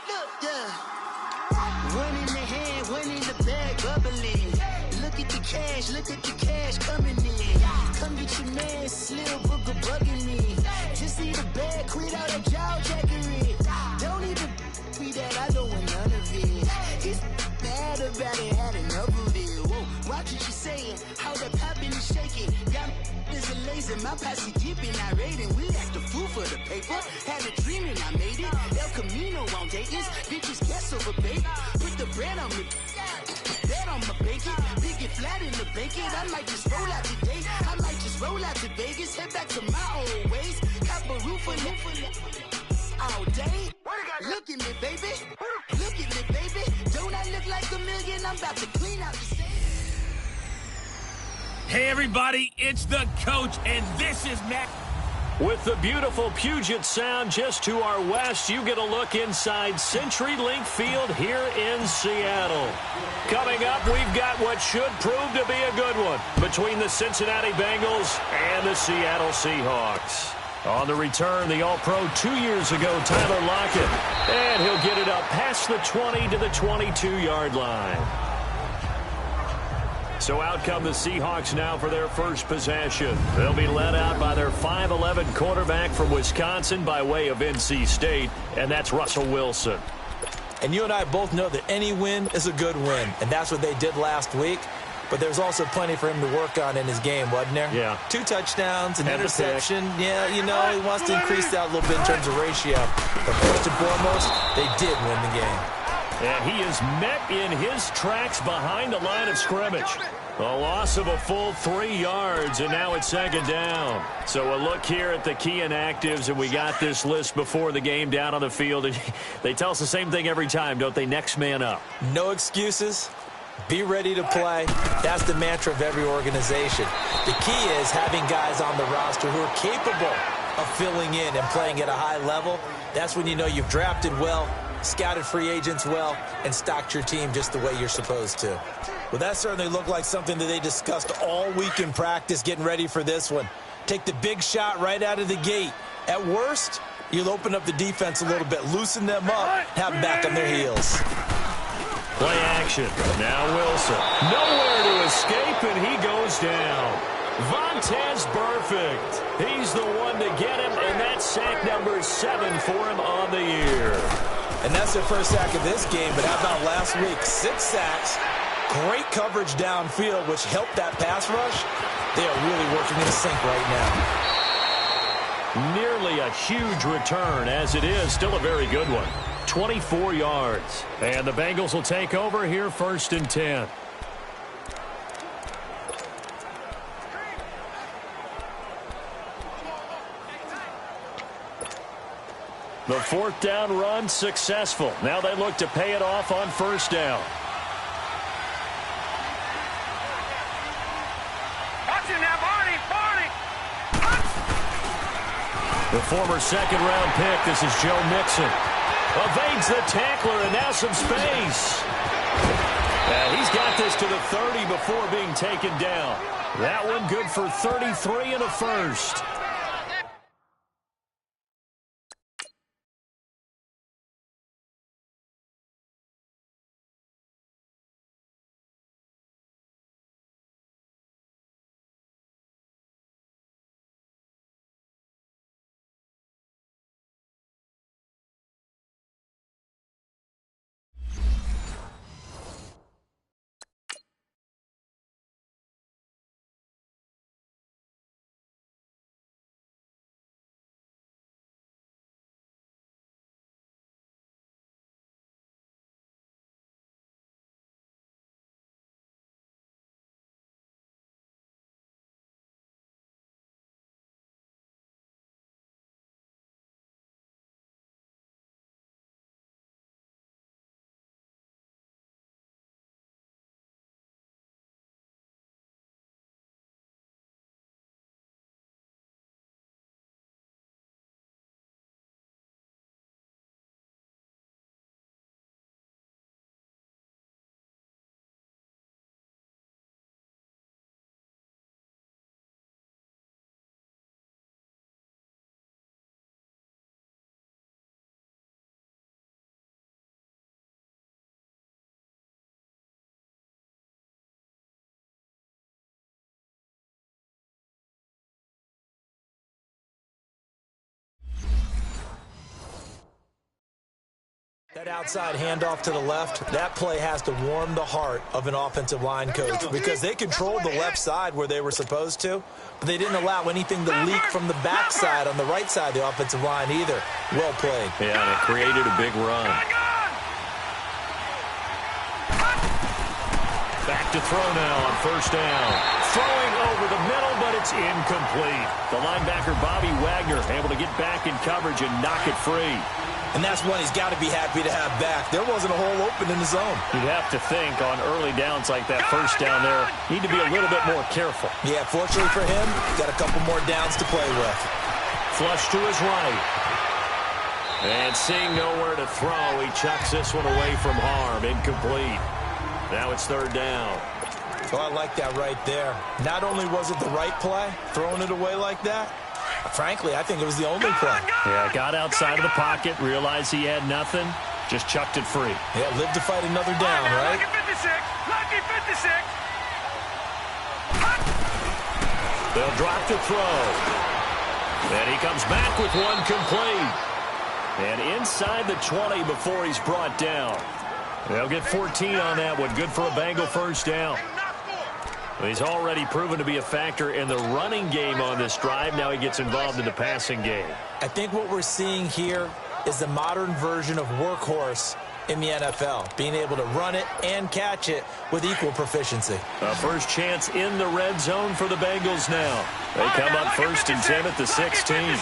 Look, yeah. One in the hand, one in the bag, bubbling. Look at the cash coming in. Come get your man, Slim Booker bugging me. Just need a bag, quit all that jaw jackery. Don't even be that, I don't want none of it. It's bad about it, had enough of it. Whoa, watch what you saying, how that poppin' and shaking. Got is a laser, my posse dipping, I raiding. We act a fool for the paper. Had a dream and I made it. El Camino on Dayton's, bitches guess over baby. Put the bread on me, bet on my bacon. Big it flat in the bacon. I might just roll out today. I might just roll out to Vegas. Head back to my old ways. Cop a roof all day. Look at me, baby. Look at me, baby. Don't I look like a million? I'm about to clean out the stage. Hey, everybody, it's the coach, and this is Matt. With the beautiful Puget Sound just to our west, you get a look inside CenturyLink Field here in Seattle. Coming up, we've got what should prove to be a good one between the Cincinnati Bengals and the Seattle Seahawks. On the return, the All-Pro 2 years ago, Tyler Lockett. And he'll get it up past the 20 to the 22-yard line. So out come the Seahawks now for their first possession. They'll be led out by their 5'11" quarterback from Wisconsin by way of NC State, and that's Russell Wilson. And you and I both know that any win is a good win, and that's what they did last week. But there's also plenty for him to work on in his game, wasn't there? Yeah. 2 touchdowns, an interception. Yeah, you know, he wants to increase that a little bit in terms of ratio. But first and foremost, they did win the game. And he is met in his tracks behind the line of scrimmage. A loss of a full 3 yards, and now it's second down. So a look here at the key inactives, and we got this list before the game down on the field. And they tell us the same thing every time, don't they? Next man up. No excuses. Be ready to play. That's the mantra of every organization. The key is having guys on the roster who are capable of filling in and playing at a high level. That's when you know you've drafted well, scouted free agents well, and stocked your team just the way you're supposed to. Well, that certainly looked like something that they discussed all week in practice getting ready for this one. Take the big shot right out of the gate. At worst, you'll open up the defense a little bit, loosen them up, have them back on their heels. Play action. Now Wilson. Nowhere to escape, and he goes down. Vontaze Burfict. He's the one to get him, and that's sack number 7 for him on the year. And that's their first sack of this game, but how about last week? 6 sacks, great coverage downfield, which helped that pass rush. They are really working in sync right now. Nearly a huge return, as it is still a very good one. 24 yards. And the Bengals will take over here, 1st and 10. The 4th down run successful. Now they look to pay it off on 1st down. The former 2nd-round pick, this is Joe Mixon. Evades the tackler, and now some space. He's got this to the 30 before being taken down. That one good for 33 and a first. That outside handoff to the left, that play has to warm the heart of an offensive line coach because they controlled the left side where they were supposed to, but they didn't allow anything to leak from the backside on the right side of the offensive line either. Well played. Yeah, and it created a big run. Back to throw now on first down. Throwing over the middle, but it's incomplete. The linebacker, Bobby Wagner, able to get back in coverage and knock it free. And that's one he's got to be happy to have back. There wasn't a hole open in the zone. You'd have to think on early downs like that first down there, need to be a little bit more careful. Yeah, fortunately for him, got a couple more downs to play with. Flush to his right. And seeing nowhere to throw, he chucks this one away from harm. Incomplete. Now it's third down. Oh, I like that right there. Not only was it the right play, throwing it away like that, frankly, I think it was the only play. Yeah, got outside of the pocket, realized he had nothing, just chucked it free. Yeah, lived to fight another down, right? Lucky 56! Lucky 56! They'll drop the throw. And he comes back with one complete. And inside the 20 before he's brought down. They'll get 14 on that one. Good for a Bengal first down. He's already proven to be a factor in the running game on this drive. Now he gets involved in the passing game. I think what we're seeing here is the modern version of workhorse in the NFL, being able to run it and catch it with equal proficiency. A first chance in the red zone for the Bengals now. They come up first and 10 at the 16.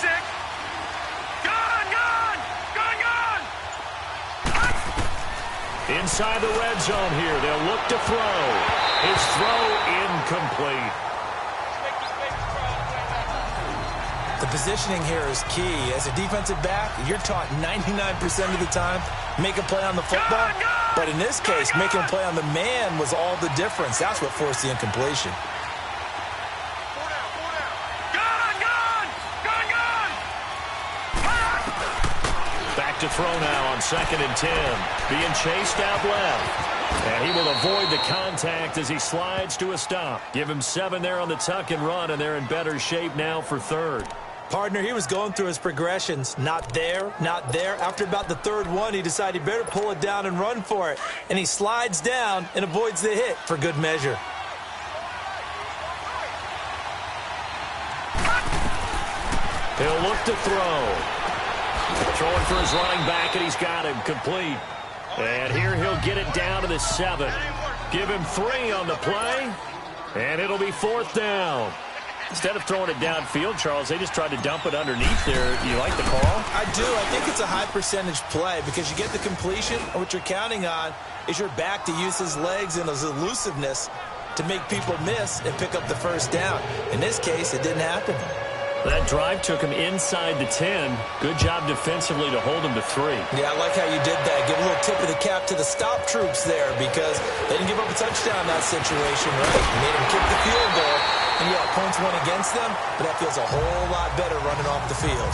Inside the red zone here, they'll look to throw. His throw incomplete. The positioning here is key. As a defensive back, you're taught 99% of the time, make a play on the football. But in this case, making a play on the man was all the difference. That's what forced the incompletion. Back to throw now on 2nd and 10. Being chased out left. And he will avoid the contact as he slides to a stop. Give him 7 there on the tuck and run, and they're in better shape now for third. Partner, he was going through his progressions. Not there, not there. After about the third one, he decided he better pull it down and run for it. And he slides down and avoids the hit for good measure. He'll look to throw. Throwing for his running back, and he's got him complete. And here he'll get it down to the 7. Give him 3 on the play, and it'll be 4th down. Instead of throwing it downfield, Charles, they just tried to dump it underneath there. Do you like the call? I do. I think it's a high-percentage play because you get the completion, and what you're counting on is your back to use his legs and his elusiveness to make people miss and pick up the first down. In this case, it didn't happen. That drive took him inside the 10. Good job defensively to hold him to 3. Yeah, I like how you did that. Give a little tip of the cap to the stop troops there because they didn't give up a touchdown in that situation, right? You made them kick the field goal, and yeah, points went against them, but that feels a whole lot better running off the field.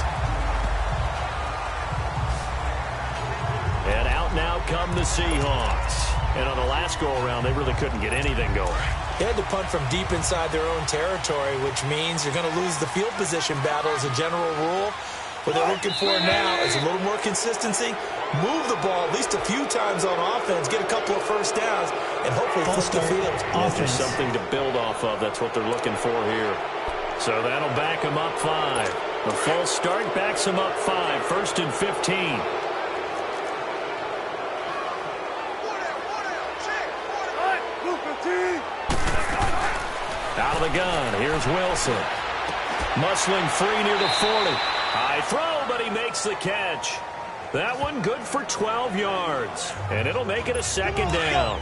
And out now come the Seahawks. And on the last go-around, they really couldn't get anything going. They had to punt from deep inside their own territory, which means you're going to lose the field position battle as a general rule. What they're looking for now is a little more consistency, move the ball at least a few times on offense, get a couple of first downs, and hopefully flip the field. Yeah, there's something to build off of. That's what they're looking for here. So that'll back them up 5. The false start backs them up 5. 1st and 15. Out of the gun, here's Wilson. Muscling free near the 40. High throw, but he makes the catch. That one good for 12 yards. And it'll make it a 2nd down.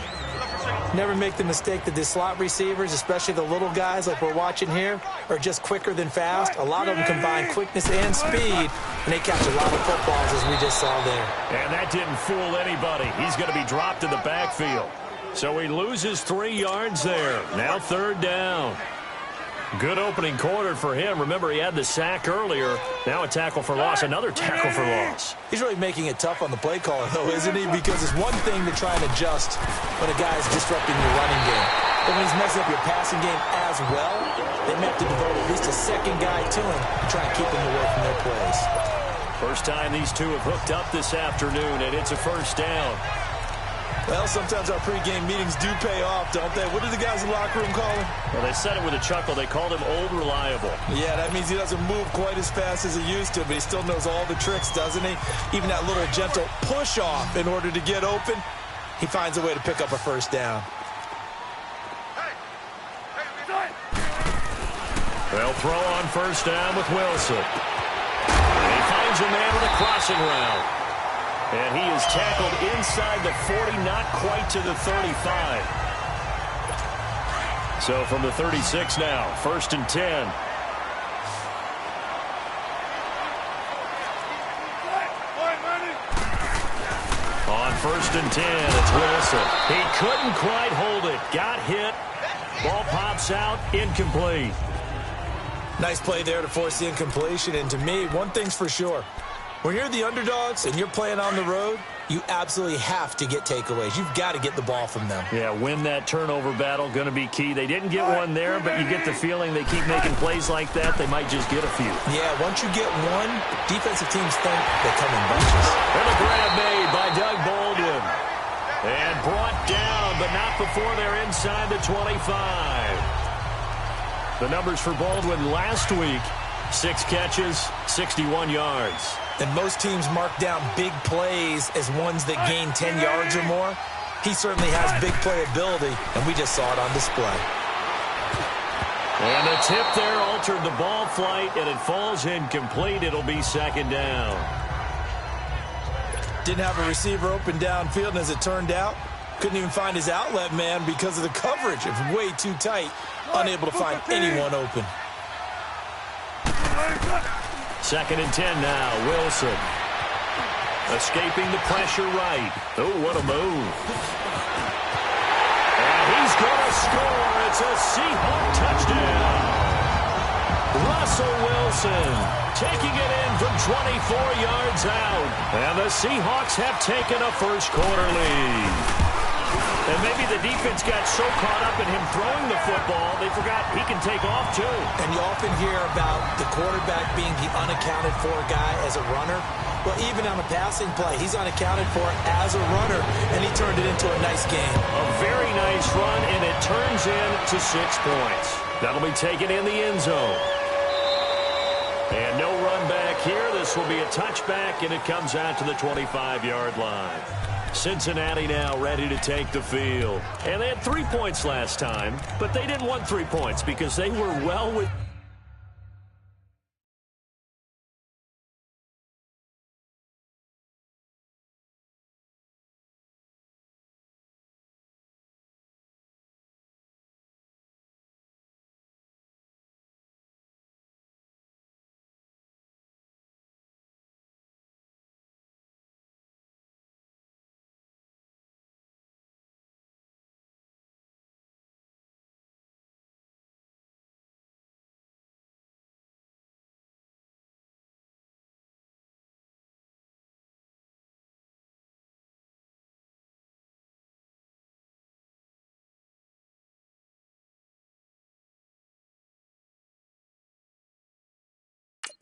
Never make the mistake that the slot receivers, especially the little guys like we're watching here, are just quicker than fast. A lot of them combine quickness and speed, and they catch a lot of footballs as we just saw there. And that didn't fool anybody. He's going to be dropped in the backfield. So he loses 3 yards there. Now 3rd down. Good opening quarter for him. Remember, he had the sack earlier. Now a tackle for loss. Another tackle for loss. He's really making it tough on the play caller, though, isn't he? Because it's one thing to try and adjust when a guy is disrupting your running game. But when he's messing up your passing game as well, they may have to devote at least a second guy to him and try and keep him away from their plays. First time these two have hooked up this afternoon, and it's a first down. Well, sometimes our pregame meetings do pay off, don't they? What do the guys in the locker room call him? Well, they said it with a chuckle. They called him Old Reliable. Yeah, that means he doesn't move quite as fast as he used to, but he still knows all the tricks, doesn't he? Even that little gentle push-off in order to get open, he finds a way to pick up a first down. They'll throw on first down with Wilson. And he finds a man with a crossing route. And he is tackled inside the 40, not quite to the 35. So from the 36 now, 1st and 10. On 1st and 10, it's Wilson. He couldn't quite hold it. Got hit. Ball pops out, incomplete. Nice play there to force the incompletion. And to me, one thing's for sure. When you're the underdogs and you're playing on the road, you absolutely have to get takeaways. You've got to get the ball from them. Yeah, win that turnover battle, going to be key. They didn't get one there, but you get the feeling they keep making plays like that, they might just get a few. Yeah, once you get one, defensive teams think they come in bunches. And a grab made by Doug Baldwin. And brought down, but not before they're inside the 25. The numbers for Baldwin last week, 6 catches, 61 yards. And most teams mark down big plays as ones that gain 10 yards or more. He certainly has big playability, and we just saw it on display. And the tip there altered the ball flight, and it falls incomplete. It'll be 2nd down. Didn't have a receiver open downfield, and as it turned out, couldn't even find his outlet man because of the coverage. It was way too tight, unable to find anyone open. 2nd and 10 now, Wilson. Escaping the pressure right. Oh, what a move. And he's going to score. It's a C Haw touchdown. Russell Wilson taking it in from 24 yards out. And the Seahawks have taken a first-quarter lead. And maybe the defense got so caught up in him throwing the football, they forgot he can take off, too. And you often hear about the quarterback being the unaccounted-for guy as a runner. Well, even on a passing play, he's unaccounted for as a runner, and he turned it into a nice game. A very nice run, and it turns into 6 points. That'll be taken in the end zone. And no run back here. This will be a touchback, and it comes out to the 25-yard line. Cincinnati now ready to take the field. And they had 3 points last time, but they didn't want 3 points because they were well with...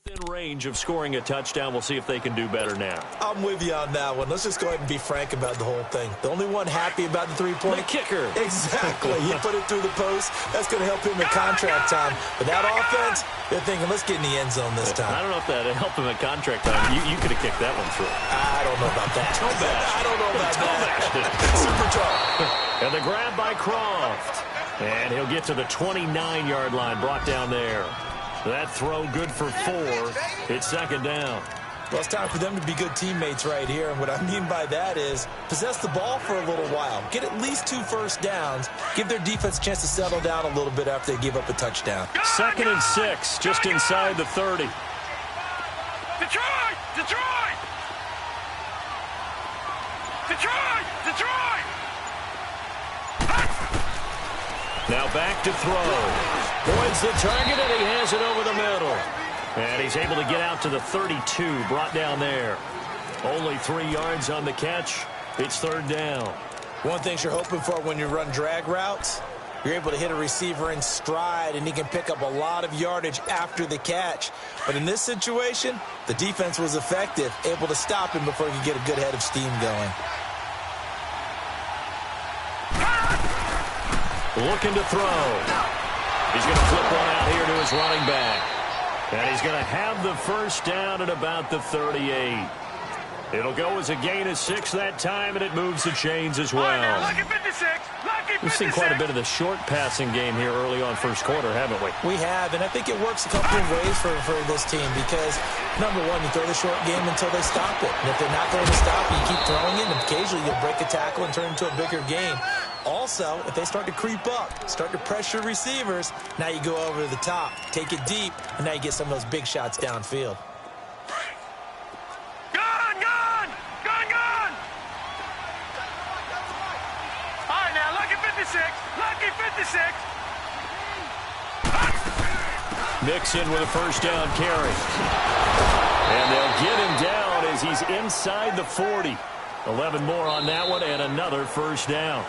in range of scoring a touchdown. We'll see if they can do better now. I'm with you on that one. Let's just go ahead and be frank about the whole thing. The only one happy about the three-point... The kicker. Exactly. He put it through the post. That's going to help him in contract time. But that offense, they're thinking, let's get in the end zone this time. I don't know if that helped him in contract time. You could have kicked that one through. I don't know about that. I don't know about that. Super tough. And the grab by Croft. And he'll get to the 29-yard line, brought down there. That throw good for 4. It's 2nd down. Well, it's time for them to be good teammates right here. And what I mean by that is possess the ball for a little while. Get at least 2 first downs. Give their defense a chance to settle down a little bit after they give up a touchdown. 2nd and 6, just inside the 30. Detroit! Detroit! Detroit! Detroit! Now back to throw. Points the target, and he has it over the middle. And he's able to get out to the 32, brought down there. Only 3 yards on the catch. It's 3rd down. One thing you're hoping for when you run drag routes, You're able to hit a receiver in stride, and he can pick up a lot of yardage after the catch. But in this situation, the defense was effective, able to stop him before he could get a good head of steam going. Looking to throw. He's going to flip one out here to his running back. And he's going to have the first down at about the 38. It'll go as a gain of 6 that time, and it moves the chains as well. We've seen quite a bit of the short passing game here early on first quarter, haven't we? We have, and I think it works a couple of ways for this team because, number one, you throw the short game until they stop it. And if they're not going to stop it, you keep throwing it, and occasionally you'll break a tackle and turn it into a bigger game. Also, if they start to creep up, start to pressure receivers, now you go over the top, take it deep, and now you get some of those big shots downfield. Lucky 56. Mixon with a first down carry. And they'll get him down as he's inside the 40. 11 more on that one and another first down.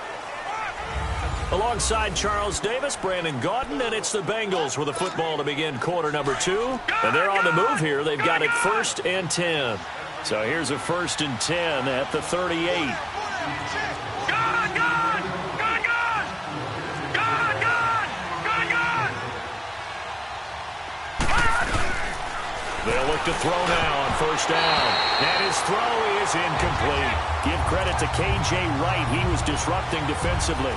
Alongside Charles Davis, Brandon Gaudin, and it's the Bengals with a football to begin quarter number 2. And they're on the move here. They've got it 1st and 10. So here's a 1st and 10 at the 38. They'll look to throw now on first down. And his throw is incomplete. Give credit to K.J. Wright. He was disrupting defensively.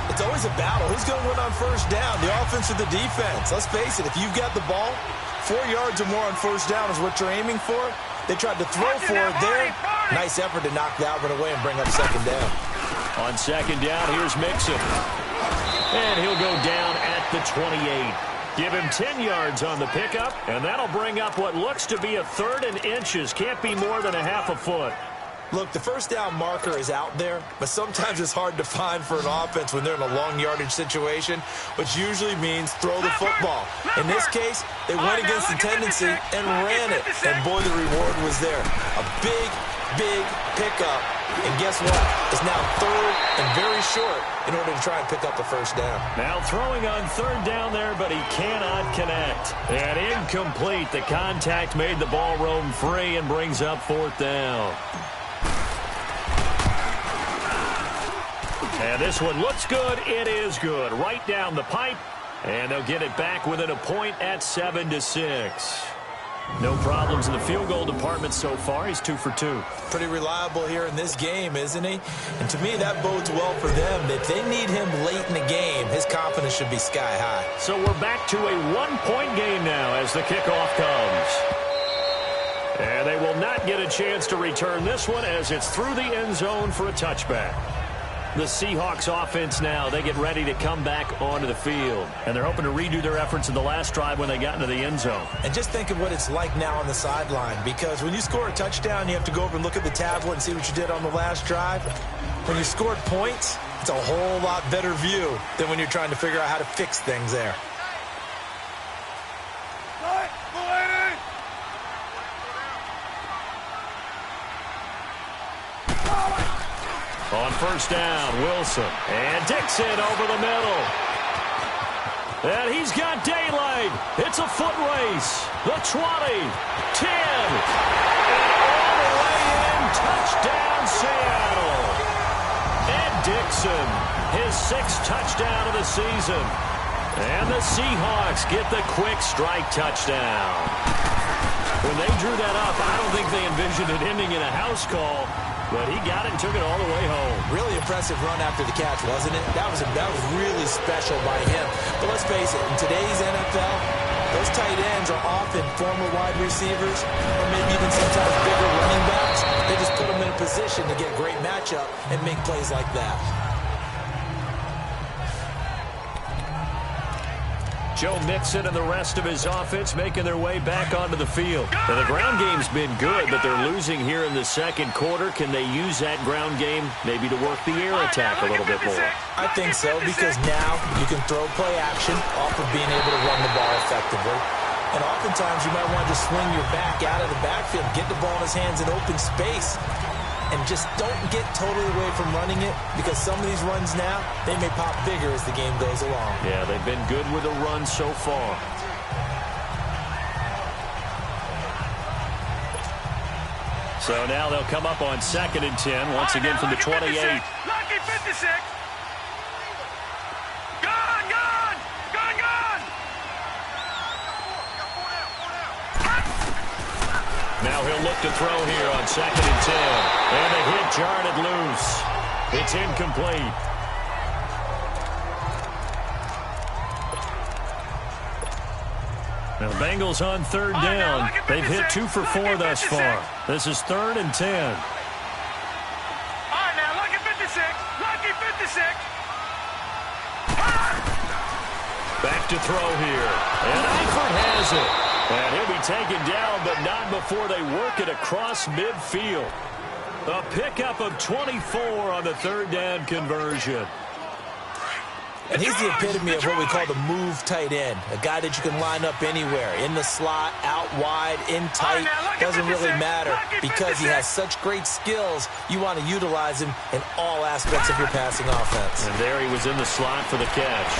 It's always a battle. Who's going to win on first down, the offense or the defense? Let's face it, if you've got the ball, 4 yards or more on first down is what you're aiming for. They tried to throw for it there. Nice effort to knock that one away and bring up second down. On second down, here's Mixon. And he'll go down at the 28. Give him 10 yards on the pickup, and that'll bring up what looks to be a 3rd and inches. Can't be more than a half a foot. Look, the first down marker is out there, but sometimes it's hard to find for an offense when they're in a long yardage situation, which usually means throw the football. In this case, they went against the tendency and ran it, and boy, the reward was there. A big, big pickup, and guess what? It's now 3rd and very short in order to try and pick up the first down. Now throwing on 3rd down there, but he cannot connect. And incomplete. The contact made the ball roam free and brings up 4th down. And this one looks good. It is good. Right down the pipe. And they'll get it back within a point at 7-6. No problems in the field goal department so far. He's 2 for 2. Pretty reliable here in this game, isn't he? And to me, that bodes well for them. If they need him late in the game, his confidence should be sky high. So we're back to a 1-point game now as the kickoff comes. And they will not get a chance to return this one as it's through the end zone for a touchback. The Seahawks offense now, they get ready to come back onto the field. And they're hoping to redo their efforts in the last drive when they got into the end zone. And just think of what it's like now on the sideline, because when you score a touchdown, you have to go over and look at the tablet and see what you did on the last drive. When you scored points, it's a whole lot better view than when you're trying to figure out how to fix things there. On first down, Wilson. And Dixon over the middle. And he's got daylight. It's a foot race. The 20, 10. And all the way in. Touchdown, Seattle. And Dixon, his 6th touchdown of the season. And the Seahawks get the quick strike touchdown. When they drew that up, I don't think they envisioned it ending in a house call. But he got it and took it all the way home. Really impressive run after the catch, wasn't it? That was really special by him. But let's face it, in today's NFL, those tight ends are often former wide receivers or maybe even sometimes bigger running backs. They just put them in a position to get a great matchup and make plays like that. Joe Mixon and the rest of his offense making their way back onto the field. And the ground game's been good, but they're losing here in the second quarter. Can they use that ground game maybe to work the air attack a little bit more? I think so, because now you can throw play action off of being able to run the ball effectively. And oftentimes you might want to just swing your back out of the backfield, get the ball in his hands in open space. and just don't get totally away from running it, because some of these runs now, they may pop bigger as the game goes along. Yeah, they've been good with the run so far. So now they'll come up on 2nd and 10, once again from the 28. Lucky 56. Now he'll look to throw here on 2nd and 10. And the hit jarred it loose. It's incomplete. Now the Bengals on 3rd down. They've hit 2 for 4 thus far. This is 3rd and 10. All right, now, lucky 56. Lucky 56. Back to throw here. And Eifert has it. And he'll be taken down, but not before they work it across midfield. A pickup of 24 on the 3rd down conversion. And he's the epitome of what we call the move tight end, a guy that you can line up anywhere, in the slot, out wide, in tight, doesn't really matter, because he has such great skills. You want to utilize him in all aspects of your passing offense. And there he was in the slot for the catch.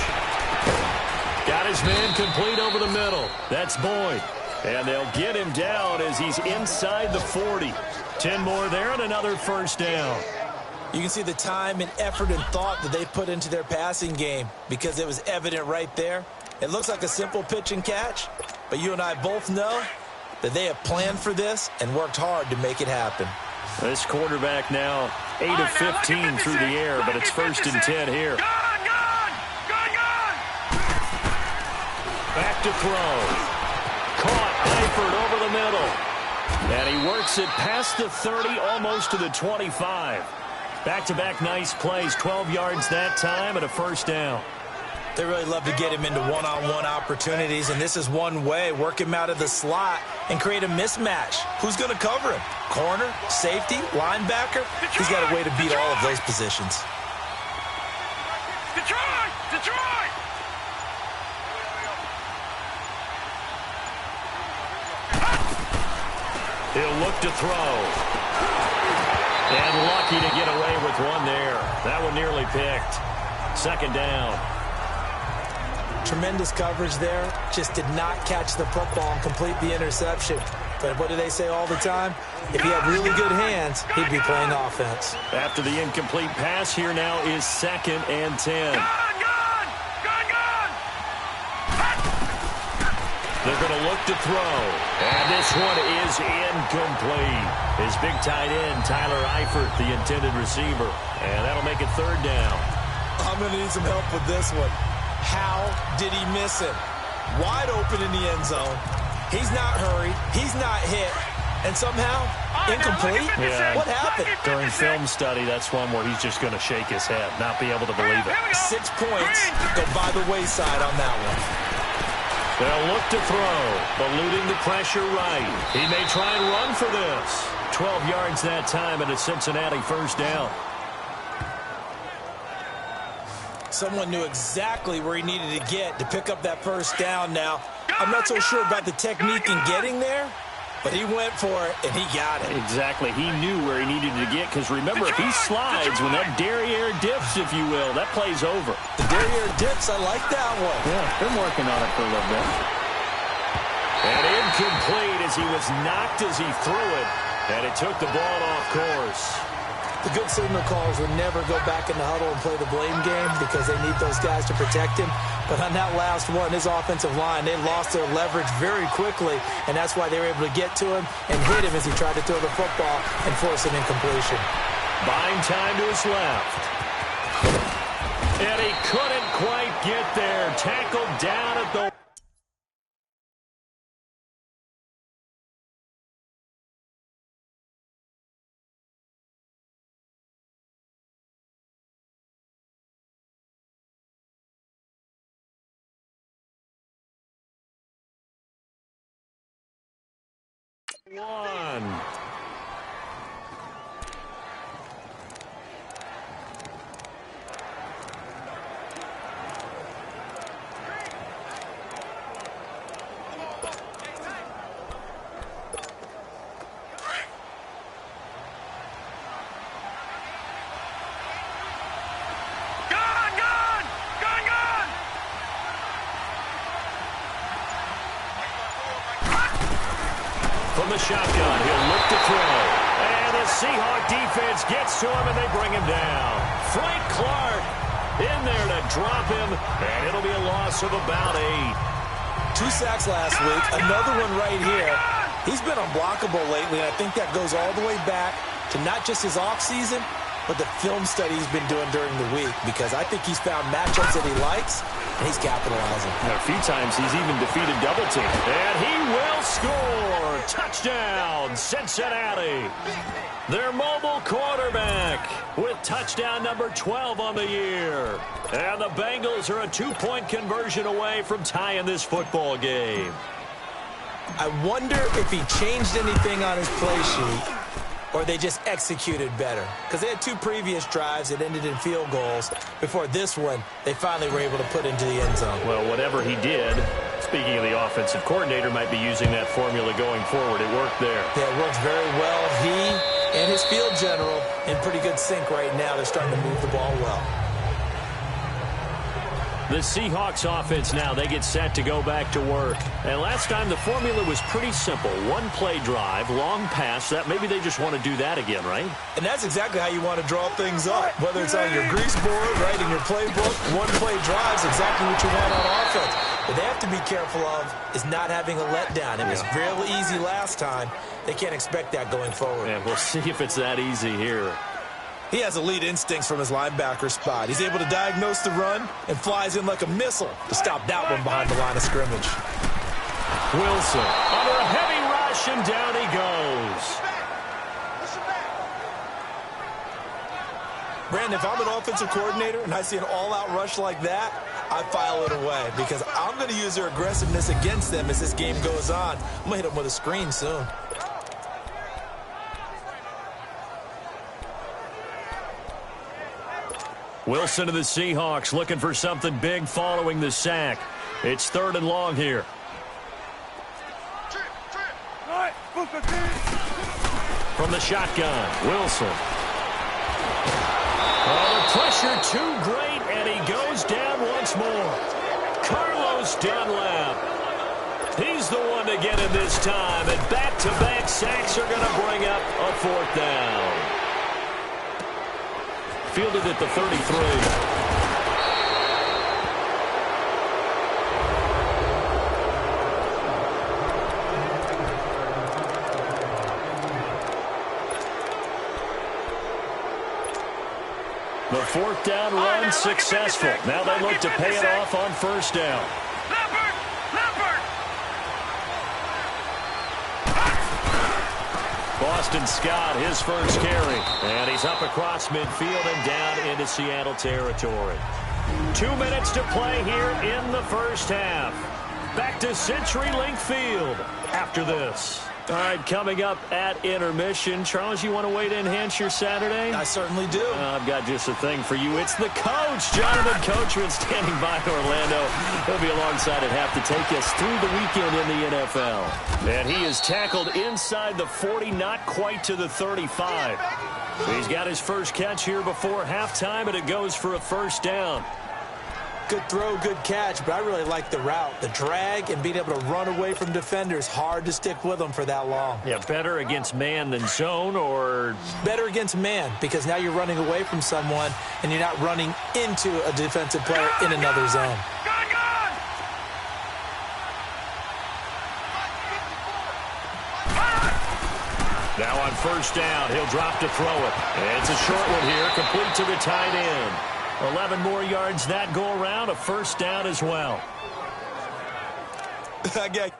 Got his man complete over the middle. That's Boyd. And they'll get him down as he's inside the 40. 10 more there and another 1st down. You can see the time and effort and thought that they put into their passing game, because it was evident right there. It looks like a simple pitch and catch, but you and I both know that they have planned for this and worked hard to make it happen. This quarterback now 8 of 15 through the air, but it's 1st and 10 here. Back to throw. Caught Eifert over the middle. And he works it past the 30, almost to the 25. Back-to-back nice plays, 12 yards that time and a 1st down. They really love to get him into one-on-one opportunities, and this is one way. Work him out of the slot and create a mismatch. Who's going to cover him? Corner, safety, linebacker? He's got a way to beat all of those positions. Detroit! He'll look to throw. And lucky to get away with one there. That one nearly picked. 2nd down. Tremendous coverage there. Just did not catch the football and complete the interception. But what do they say all the time? If he had really good hands, he'd be playing offense. After the incomplete pass, here now is 2nd and 10. They're going to look to throw. And this one is incomplete. His big tight end, Tyler Eifert, the intended receiver. And that'll make it 3rd down. I'm going to need some help with this one. How did he miss it? Wide open in the end zone. He's not hurried. He's not hit. And somehow, incomplete? Yeah. What happened? During film study, that's one where he's just going to shake his head, not be able to believe it. 6 points go by the wayside on that one. They'll look to throw, eluding the pressure right. He may try and run for this. 12 yards that time and a Cincinnati 1st down. Someone knew exactly where he needed to get to pick up that 1st down now. I'm not so sure about the technique in getting there, but he went for it, and he got it. Exactly. He knew where he needed to get, because remember, if he slides, when that derriere dips, if you will, that play's over. The derriere dips, I like that one. Yeah, been working on it for a little bit. And incomplete as he was knocked as he threw it, and it took the ball off course. The good signal callers would never go back in the huddle and play the blame game, because they need those guys to protect him. But on that last one, his offensive line, they lost their leverage very quickly, and that's why they were able to get to him and hit him as he tried to throw the football and force an incompletion. Buying time to his left. And he couldn't quite get there. Tackled down at the... One. From the shotgun, he'll look to throw. And the Seahawk defense gets to him, and they bring him down. Frank Clark in there to drop him, and it'll be a loss of about 8. 2 sacks last week, another one right here. He's been unblockable lately, and I think that goes all the way back to not just his offseason, but the film study he's been doing during the week, because I think he's found matchups that he likes, and he's capitalizing. And a few times he's even defeated double team. And he will score. Touchdown, Cincinnati. Their mobile quarterback with touchdown number 12 on the year. And the Bengals are a 2-point conversion away from tying this football game. I wonder if he changed anything on his play sheet, or they just executed better. Because they had 2 previous drives that ended in field goals. Before this one, they finally were able to put into the end zone. Well, whatever he did, speaking of the offensive coordinator, might be using that formula going forward. It worked there. Yeah, it works very well. He and his field general in pretty good sync right now. They're starting to move the ball well. The Seahawks offense now, they get set to go back to work. And last time the formula was pretty simple. 1-play drive, long pass. That maybe they just want to do that again, right? And that's exactly how you want to draw things up. Whether it's on your grease board, right, in your playbook, 1-play drives exactly what you want on offense. What they have to be careful of is not having a letdown. It was real easy last time. They can't expect that going forward. And we'll see if it's that easy here. He has elite instincts from his linebacker spot. He's able to diagnose the run and flies in like a missile to stop that one behind the line of scrimmage. Wilson under a heavy rush, and down he goes. Brandon, if I'm an offensive coordinator and I see an all-out rush like that, I file it away because I'm going to use their aggressiveness against them as this game goes on. I'm going to hit them with a screen soon. Wilson to the Seahawks looking for something big following the sack. It's 3rd and long here. From the shotgun, Wilson. Oh, the pressure too great, and he goes down once more. Carlos Dunlap. He's the one to get him this time, and back-to-back sacks are going to bring up a 4th down. Fielded at the 33. The 4th down run successful. Now they look to pay it off on 1st down. Boston Scott, his first carry. And he's up across midfield and down into Seattle territory. 2 minutes to play here in the first half. Back to CenturyLink Field after this. All right, coming up at intermission. Charles, you want to wait to enhance your Saturday? I certainly do. I've got just a thing for you. It's the coach, Jonathan Coachman, standing by in Orlando. He'll be alongside at half to take us through the weekend in the NFL. And he is tackled inside the 40, not quite to the 35. He's got his first catch here before halftime, and it goes for a 1st down. Good throw, good catch, but I really like the route. The drag and being able to run away from defenders, hard to stick with them for that long. Yeah, better against man than zone, or? Better against man, because now you're running away from someone and you're not running into a defensive player in another zone. Now on 1st down, he'll drop to throw it. It's a short one here, complete to the tight end. 11 more yards that go around, a 1st down as well. I got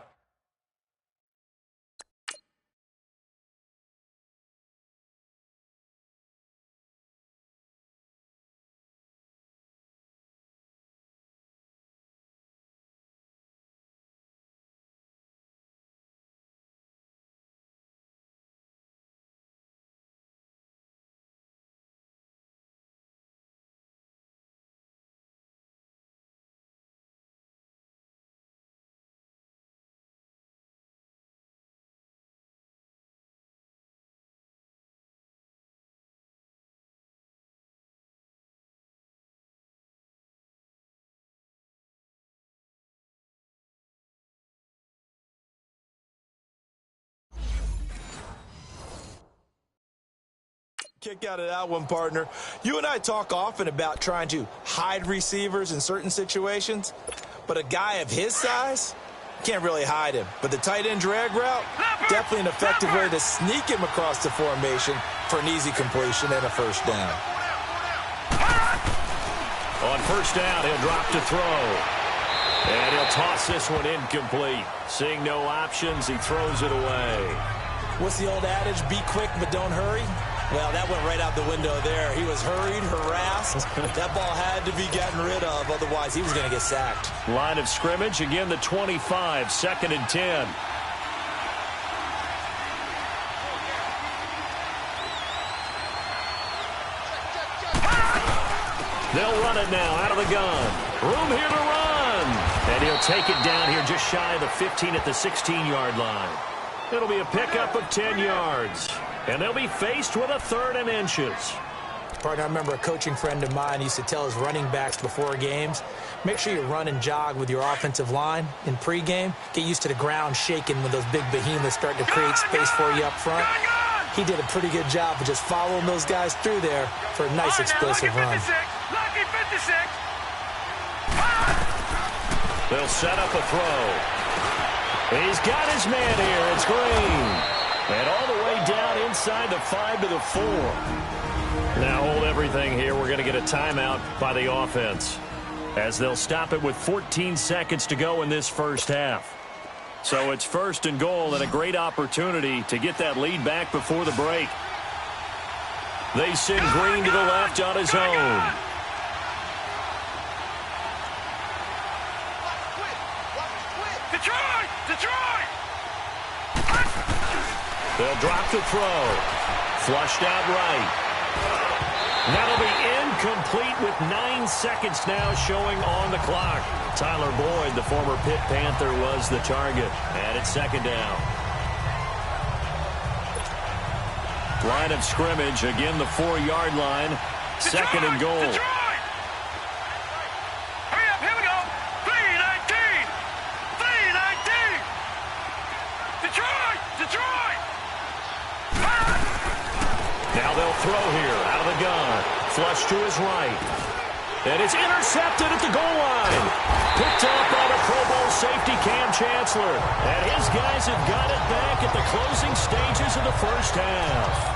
Kick out of that one, partner. You and I talk often about trying to hide receivers in certain situations, but a guy of his size can't really hide him. But the tight end drag route, definitely an effective way to sneak him across the formation for an easy completion and a first down. On first down, he'll drop to throw. And he'll toss this one incomplete. Seeing no options, he throws it away. What's the old adage? Be quick, but don't hurry. Well, that went right out the window there. He was hurried, harassed. That ball had to be gotten rid of, otherwise he was going to get sacked. Line of scrimmage, again the 25, 2nd and 10. They'll run it now out of the gun. Room here to run. And he'll take it down here just shy of the 15 at the 16-yard line. It'll be a pickup of 10 yards. And they'll be faced with a 3rd and inches. Partner, I remember a coaching friend of mine used to tell his running backs before games, make sure you run and jog with your offensive line in pregame. Get used to the ground shaking when those big behemoths start to create space for you up front. He did a pretty good job of just following those guys through there for a nice explosive run. Lucky 56. They'll set up a throw. He's got his man here. It's Green. And all the way down inside the 5 to the 4. Now hold everything here. We're going to get a timeout by the offense, as they'll stop it with 14 seconds to go in this first half. So it's 1st and goal and a great opportunity to get that lead back before the break. They send Green to the left on his own. Detroit! They'll drop the throw. Flushed out right. That'll be incomplete with 9 seconds now showing on the clock. Tyler Boyd, the former Pitt Panther, was the target. And it's 2nd down. Line of scrimmage, again the 4-yard line. 2nd and goal. Detroit! Hurry up, here we go. 3-19! 3-19! Detroit! Now they'll throw here out of the gun. Flush to his right. And it's intercepted at the goal line. Picked up by the Pro Bowl safety Cam Chancellor. And his guys have got it back at the closing stages of the first half.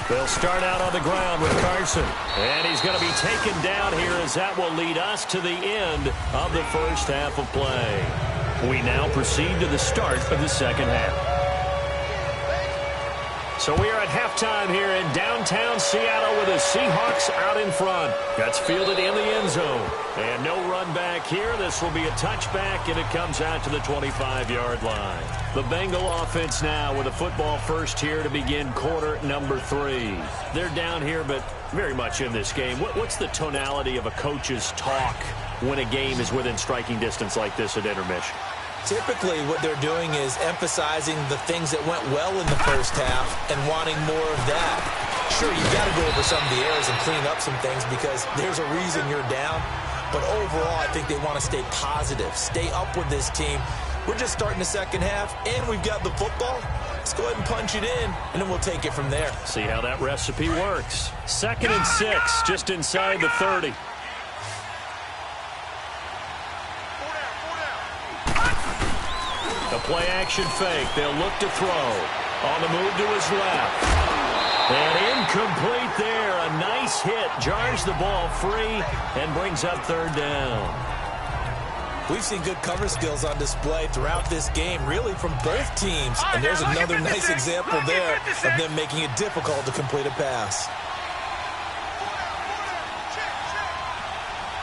They'll start out on the ground with Carson. And he's going to be taken down here, as that will lead us to the end of the first half of play. We now proceed to the start of the second half. So we are at halftime here in downtown Seattle with the Seahawks out in front. That's fielded in the end zone. And no run back here. This will be a touchback, and it comes out to the 25-yard line. The Bengal offense now with a football first here to begin quarter number 3. They're down here, but very much in this game. What's the tonality of a coach's talk when a game is within striking distance like this at intermission? Typically, what they're doing is emphasizing the things that went well in the first half and wanting more of that. Sure, you've got to go over some of the errors and clean up some things because there's a reason you're down. But overall, I think they want to stay positive, stay up with this team. We're just starting the second half, and we've got the football. Let's go ahead and punch it in, and then we'll take it from there. See how that recipe works. 2nd and 6, just inside the 30. A play-action fake. They'll look to throw. On the move to his left. And incomplete there. A nice hit. Jars the ball free and brings up 3rd down. We've seen good cover skills on display throughout this game, really from both teams. And there's another nice example there of them making it difficult to complete a pass.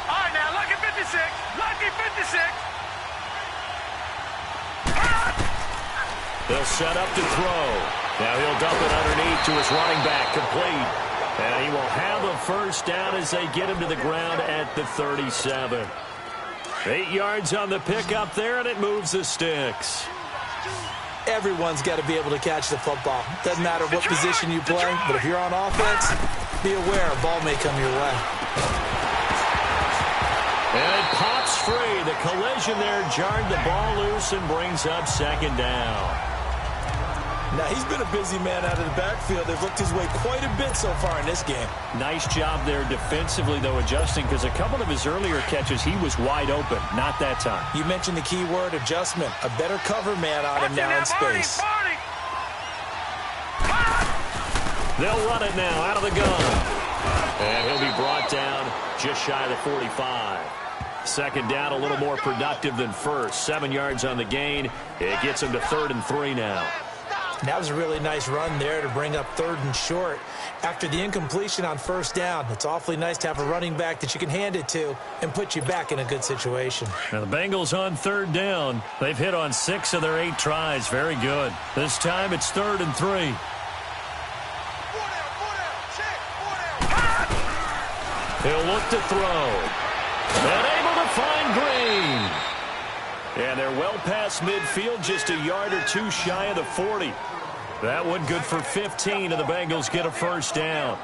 All right, now, lucky 56. Lucky 56. They'll set up to throw. Now he'll dump it underneath to his running back, complete. And he will have a first down as they get him to the ground at the 37. 8 yards on the pickup there, and it moves the sticks. Everyone's got to be able to catch the football. Doesn't matter what position you play, but if you're on offense, be aware a ball may come your way. And it pops free. The collision there jarred the ball loose and brings up second down. Now, he's been a busy man out of the backfield. They've looked his way quite a bit so far in this game. Nice job there defensively, though, adjusting, because a couple of his earlier catches, he was wide open. Not that time. You mentioned the key word, adjustment. A better cover man on him now in space. They'll run it now out of the gun. And he'll be brought down just shy of the 45. Second down, a little more productive than first. 7 yards on the gain. It gets him to 3rd and 3 now. That was a really nice run there to bring up 3rd and short. After the incompletion on first down, it's awfully nice to have a running back that you can hand it to and put you back in a good situation. Now the Bengals on 3rd down. They've hit on 6 of their 8 tries. Very good. This time it's 3rd and 3. He'll look to throw. And able to find Green. And they're well past midfield, just a yard or 2 shy of the 40. That one good for 15, and the Bengals get a first down.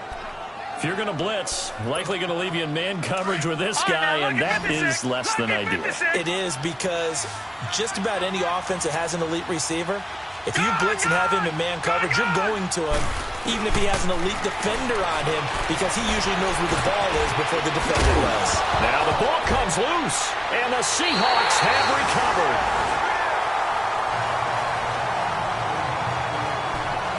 If you're going to blitz, likely going to leave you in man coverage with this guy, and that is less than ideal. It is, because just about any offense that has an elite receiver, if you blitz and have him in man coverage, you're going to him, even if he has an elite defender on him, because he usually knows where the ball is before the defender does. Now the ball comes loose, and the Seahawks have recovered.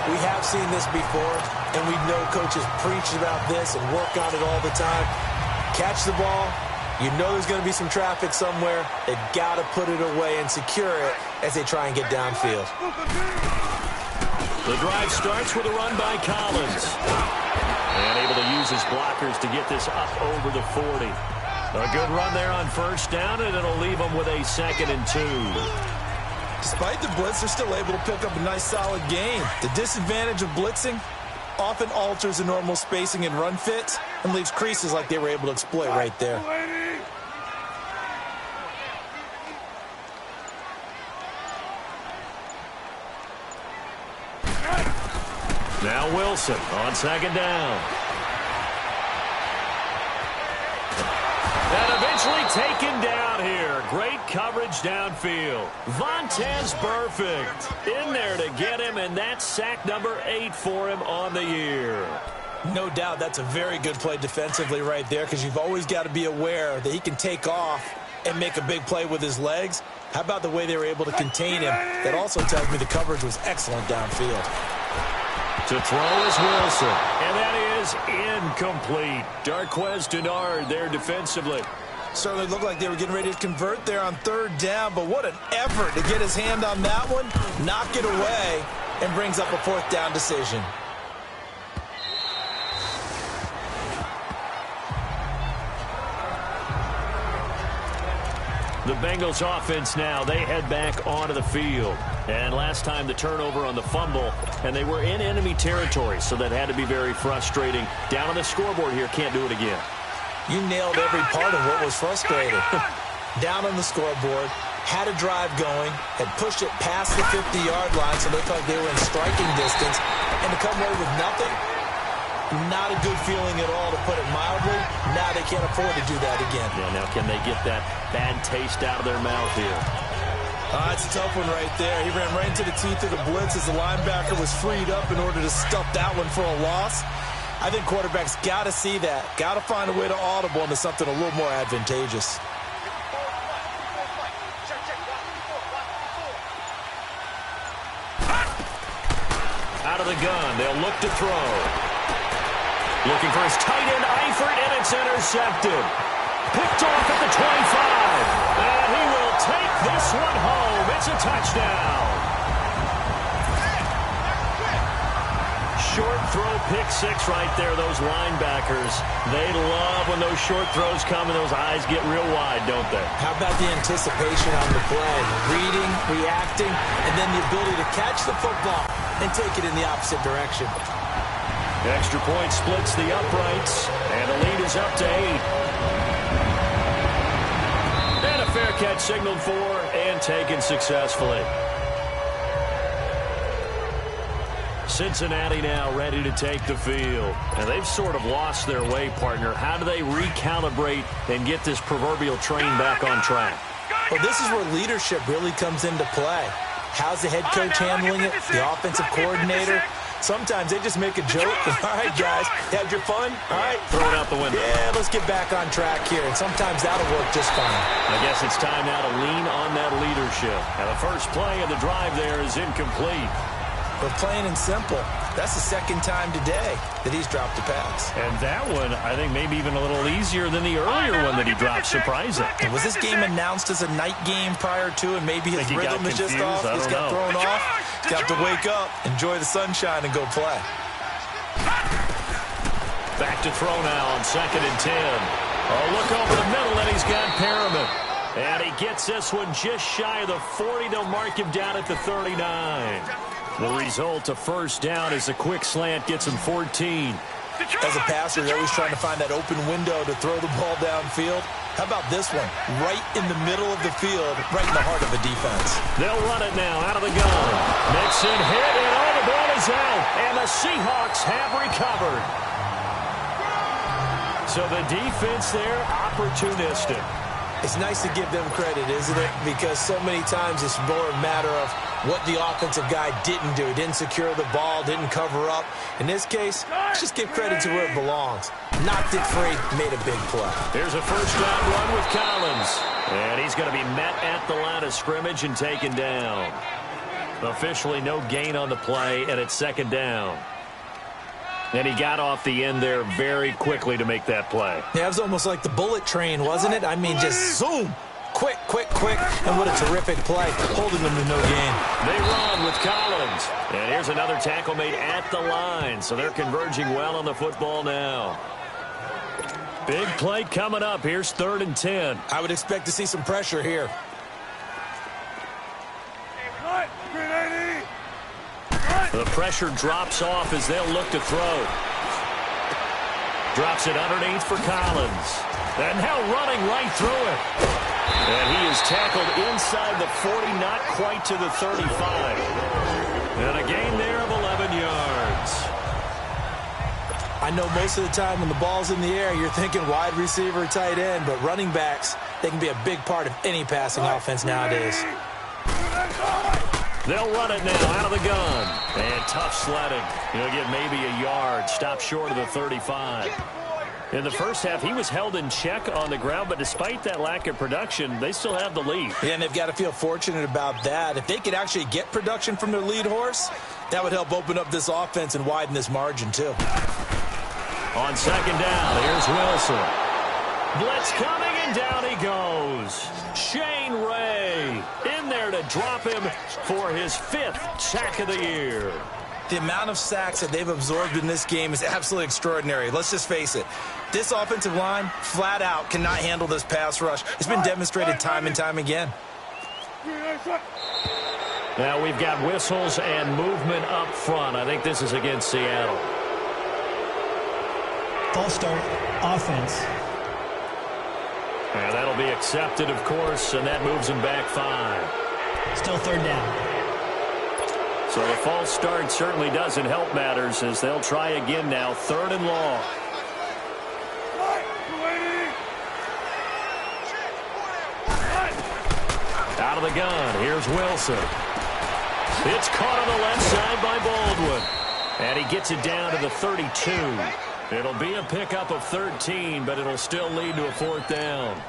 We have seen this before, and we know coaches preach about this and work on it all the time. Catch the ball. You know there's going to be some traffic somewhere. They've got to put it away and secure it as they try and get downfield. The drive starts with a run by Collins. And able to use his blockers to get this up over the 40. A good run there on first down, and it'll leave them with a 2nd and 2. Despite the blitz, they're still able to pick up a nice solid gain. The disadvantage of blitzing often alters the normal spacing and run fits and leaves creases like they were able to exploit right there. Now Wilson on 2nd down. And eventually taken down here. Great coverage downfield. Vontaze Burfict in there to get him, and that's sack number 8 for him on the year. No doubt that's a very good play defensively right there, because you've always got to be aware that he can take off and make a big play with his legs. How about the way they were able to contain him? That also tells me the coverage was excellent downfield. To throw is Wilson, and that is incomplete. Darquez Denard there defensively. Certainly looked like they were getting ready to convert there on 3rd down, but what an effort to get his hand on that one, knock it away, and brings up a 4th down decision. The Bengals offense now, they head back onto the field. And last time the turnover on the fumble, and they were in enemy territory, so that had to be very frustrating. Down on the scoreboard here, can't do it again. You nailed every part of what was frustrating. Down on the scoreboard, had a drive going, had pushed it past the 50-yard line, so they looked like they were in striking distance, and to come away with nothing, not a good feeling at all, to put it mildly. Now they can't afford to do that again. Yeah, now can they get that bad taste out of their mouth here? It's a tough one right there. He ran right into the teeth of the blitz as the linebacker was freed up in order to stuff that one for a loss. I think quarterbacks got to see that. Got to find a way to audible into something a little more advantageous. Out of the gun, they'll look to throw. Looking for his tight end, Eifert, and it's intercepted. Picked off at the 25. And he will take this one home. It's a touchdown. Short throw, pick 6 right there. Those linebackers, they love when those short throws come and those eyes get real wide, don't they? How about the anticipation on the play? Reading, reacting, and then the ability to catch the football and take it in the opposite direction. Extra point splits the uprights, and the lead is up to 8. And a fair catch signaled for and taken successfully. Cincinnati now ready to take the field. And they've sort of lost their way, partner. How do they recalibrate and get this proverbial train back on track? Well, this is where leadership really comes into play. How's the head coach handling it? The offensive coordinator? Sometimes they just make a joke. All right, guys, had your fun? All right. Throw it out the window. Yeah, let's get back on track here. And sometimes that'll work just fine. I guess it's time now to lean on that leadership. And the first play of the drive there is incomplete. But plain and simple, that's the second time today that he's dropped a pass. And that one, I think, maybe even a little easier than the earlier one that he dropped. Surprising. And was this game announced as a night game prior to, and maybe his rhythm is just off? He's got thrown off. He's got to wake up, enjoy the sunshine, and go play. Back to throw now on 2nd and 10. Oh, look over the middle, and he's got Perriman. And he gets this one just shy of the 40. They'll mark him down at the 39. The result, a first down, as a quick slant gets him 14. As a passer, you're always trying to find that open window to throw the ball downfield. How about this one? Right in the middle of the field, right in the heart of a defense. They'll run it now out of the gun. Mixon hit, and all the ball is out. And the Seahawks have recovered. So the defense there, opportunistic. It's nice to give them credit, isn't it? Because so many times it's more a matter of what the offensive guy didn't do. He didn't secure the ball, didn't cover up. In this case, let's just give credit to where it belongs. Knocked it free, made a big play. Here's a first down run with Collins. And he's going to be met at the line of scrimmage and taken down. Officially no gain on the play, and it's 2nd down. And he got off the end there very quickly to make that play. Yeah, it was almost like the bullet train, wasn't it? I mean, just zoom. Quick, quick, quick. And what a terrific play, holding them to no gain. They run with Collins. And here's another tackle made at the line. So they're converging well on the football now. Big play coming up. Here's 3rd and 10. I would expect to see some pressure here. The pressure drops off as they'll look to throw. Drops it underneath for Collins. And now running right through it. And he is tackled inside the 40, not quite to the 35. And a gain there of 11 yards. I know most of the time when the ball's in the air, you're thinking wide receiver, tight end, but running backs, they can be a big part of any passing offense nowadays. They'll run it now out of the gun. And tough sledding. He'll get maybe a yard. Stop short of the 35. In the first half, he was held in check on the ground, but despite that lack of production, they still have the lead. Yeah, and they've got to feel fortunate about that. If they could actually get production from their lead horse, that would help open up this offense and widen this margin, too. On 2nd down, here's Wilson. Blitz coming, and down he goes. Shane Ray in there to drop him for his 5th sack of the year. The amount of sacks that they've absorbed in this game is absolutely extraordinary. Let's just face it. This offensive line, flat out, cannot handle this pass rush. It's been demonstrated time and time again. Now we've got whistles and movement up front. I think this is against Seattle. False start, offense. And that'll be accepted, of course, and that moves him back 5. Still 3rd down. So the false start certainly doesn't help matters as they'll try again now. 3rd and long. Out of the gun. Here's Wilson. It's caught on the left side by Baldwin. And he gets it down to the 32. It'll be a pickup of 13, but it'll still lead to a 4th down.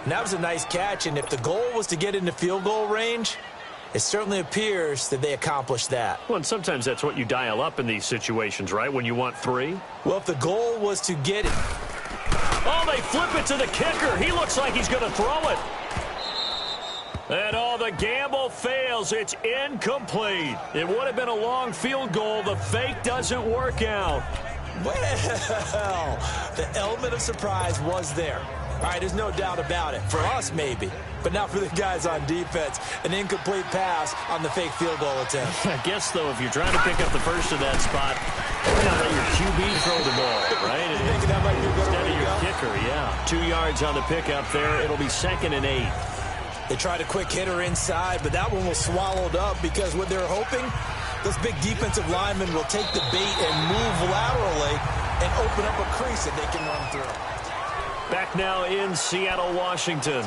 And that was a nice catch, and if the goal was to get into field goal range, it certainly appears that they accomplished that. Well, and sometimes that's what you dial up in these situations, right, when you want 3? Well, if the goal was to get it. Oh, they flip it to the kicker. He looks like he's going to throw it. And the gamble fails. It's incomplete. It would have been a long field goal. The fake doesn't work out. Well, the element of surprise was there. All right, there's no doubt about it. For us, maybe. But not for the guys on defense. An incomplete pass on the fake field goal attempt. I guess, though, if you're trying to pick up the first of that spot, why not let your QB throw the ball, right? Thinking that might be a better instead way of to your go. kicker, yeah. 2 yards on the pickup there. It'll be 2nd and 8. They tried a quick hitter inside, but that one was swallowed up because what they were hoping Those big defensive linemen will take the bait and move laterally and open up a crease that they can run through. Back now in Seattle, Washington.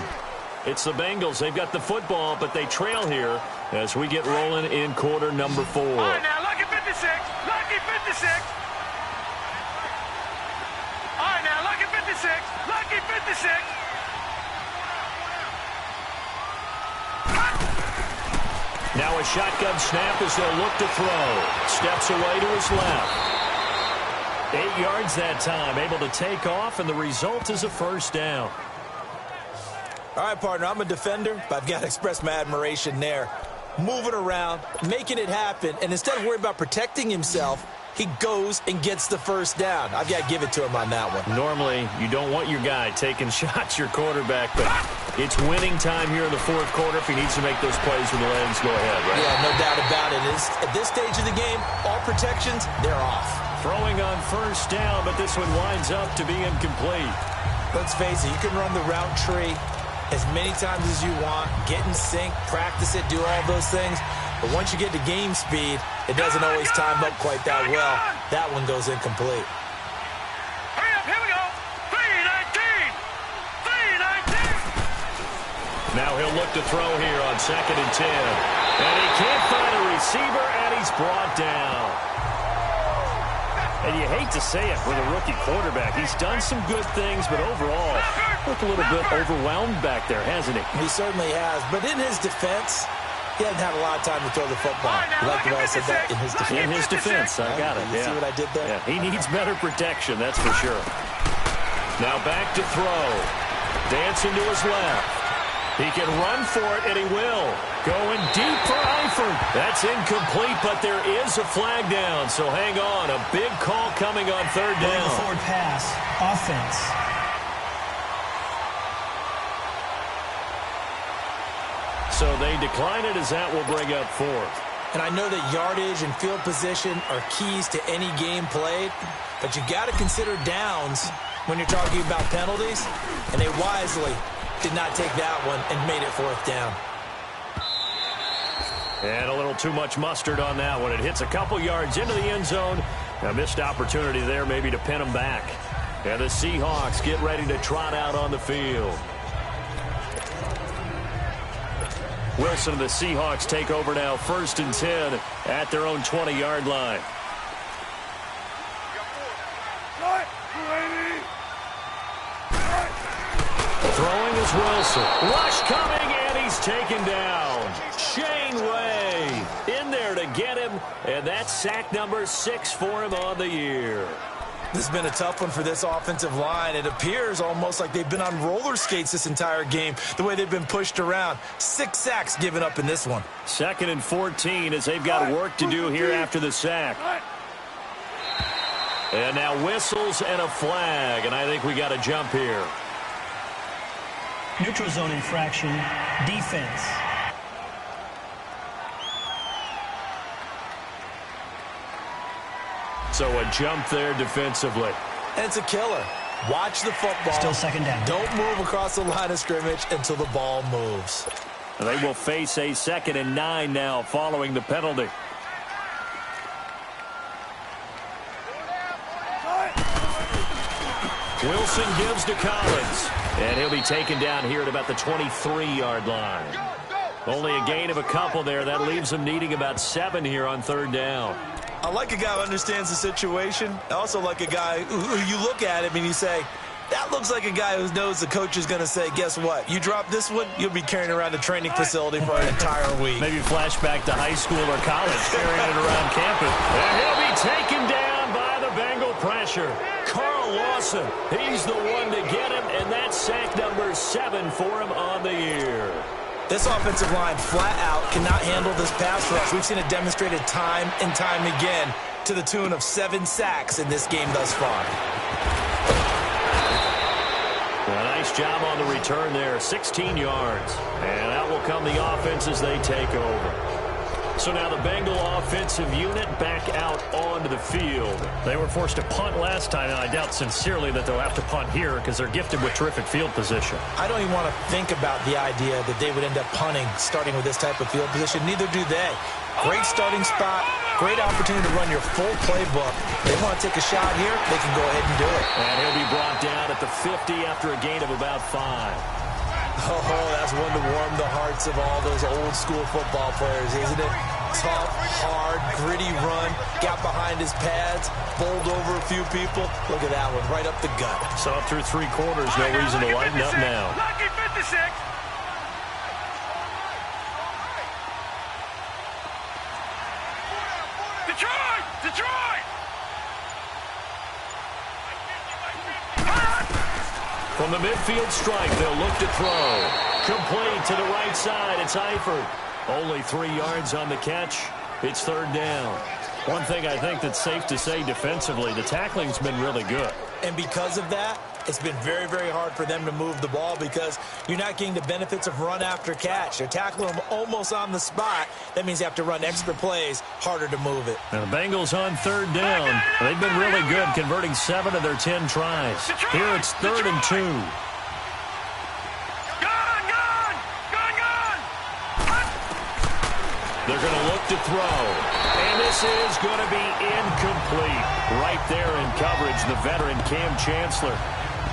It's the Bengals. They've got the football, but they trail here as we get rolling in quarter number 4. All right, now, lucky 56. Lucky 56. All right, now, lucky 56. Lucky 56. Now a shotgun snap as they'll look to throw. Steps away to his left. 8 yards that time, able to take off, and the result is a first down. All right, partner, I'm a defender, but I've got to express my admiration there. Moving around, making it happen, and instead of worrying about protecting himself, he goes and gets the first down. I've got to give it to him on that one. Normally, you don't want your guy taking shots, your quarterback, but it's winning time here in the fourth quarter. If he needs to make those plays with the legs, go ahead, right? Yeah, no doubt about it. At this stage of the game, all protections, they're off. Throwing on first down, but this one winds up to be incomplete. Let's face it, you can run the route tree as many times as you want, get in sync, practice it, do all those things. But once you get to game speed, it doesn't always time up quite that well. That one goes incomplete. Hurry up, here we go. 3-19. 3-19. Now he'll look to throw here on 2nd and 10. And he can't find a receiver, and he's brought down. And you hate to say it with a rookie quarterback. He's done some good things, but overall, looked a little bit overwhelmed back there, hasn't he? He certainly has. But in his defense, he hasn't had a lot of time to throw the football. You like the way I said that? In his defense. In his defense, I got it. You see what I did there? Yeah, he needs better protection, that's for sure. Now back to throw. Dancing to his left. He can run for it, and he will. Going deep for Eifert. That's incomplete, but there is a flag down, so hang on. A big call coming on 3rd down. Forward pass, offense. So they decline it as that will bring up 4th. And I know that yardage and field position are keys to any game played, but you got to consider downs when you're talking about penalties, and they wisely did not take that one and made it 4th down. And a little too much mustard on that one. It hits a couple yards into the end zone. A missed opportunity there maybe to pin them back. And the Seahawks get ready to trot out on the field. Wilson and the Seahawks take over now, 1st and 10 at their own 20-yard line. Throwing is Wilson. Rush coming, and he's taken down. Shane Ray in there to get him, and that's sack number 6 for him on the year. This has been a tough one for this offensive line. It appears almost like they've been on roller skates this entire game, the way they've been pushed around. 6 sacks given up in this one. 2nd and 14 as they've got work to do here after the sack. And now whistles and a flag, and I think we got a jump here. Neutral zone infraction, defense. So a jump there defensively. And it's a killer. Watch the football. Still 2nd down. Don't move across the line of scrimmage until the ball moves. And they will face a 2nd and 9 now following the penalty. Wilson gives to Collins. And he'll be taken down here at about the 23-yard line. Only a gain of a couple there. That leaves him needing about 7 here on 3rd down. I like a guy who understands the situation. I also like a guy who you look at him and you say, that looks like a guy who knows the coach is going to say, guess what? You drop this one, you'll be carrying around a training facility for an entire week. Maybe flashback to high school or college, carrying it around campus. And he'll be taken down by the Bengal pressure. Carl Lawson, he's the one to get him, and that's sack number 7 for him on the year. This offensive line flat out cannot handle this pass rush. We've seen it demonstrated time and time again to the tune of 7 sacks in this game thus far. A nice job on the return there, 16 yards. And out will come the offense as they take over. So now the Bengal offensive unit back out onto the field. They were forced to punt last time, and I doubt sincerely that they'll have to punt here because they're gifted with terrific field position. I don't even want to think about the idea that they would end up punting starting with this type of field position. Neither do they. Great starting spot, great opportunity to run your full playbook. They want to take a shot here, they can go ahead and do it. And he'll be brought down at the 50 after a gain of about 5. Oh, that's one to warm the hearts of all those old school football players, isn't it? Tough, hard, gritty run, got behind his pads, bowled over a few people. Look at that one, right up the gut. So up through 3 quarters, no reason to lighten up now. Lucky 56. Detroit! Detroit! From the midfield stripe, they'll look to throw. Complete to the right side. It's Eifert. Only 3 yards on the catch. It's 3rd down. One thing I think that's safe to say defensively, the tackling's been really good. And because of that, it's been very, very hard for them to move the ball because you're not getting the benefits of run after catch. They're tackling them almost on the spot. That means you have to run extra plays, harder to move it. Now the Bengals on 3rd down. They've been really good, converting 7 of their 10 tries. Here it's 3rd and 2. They're going to look to throw. And this is going to be incomplete. Right there in coverage, the veteran Cam Chancellor.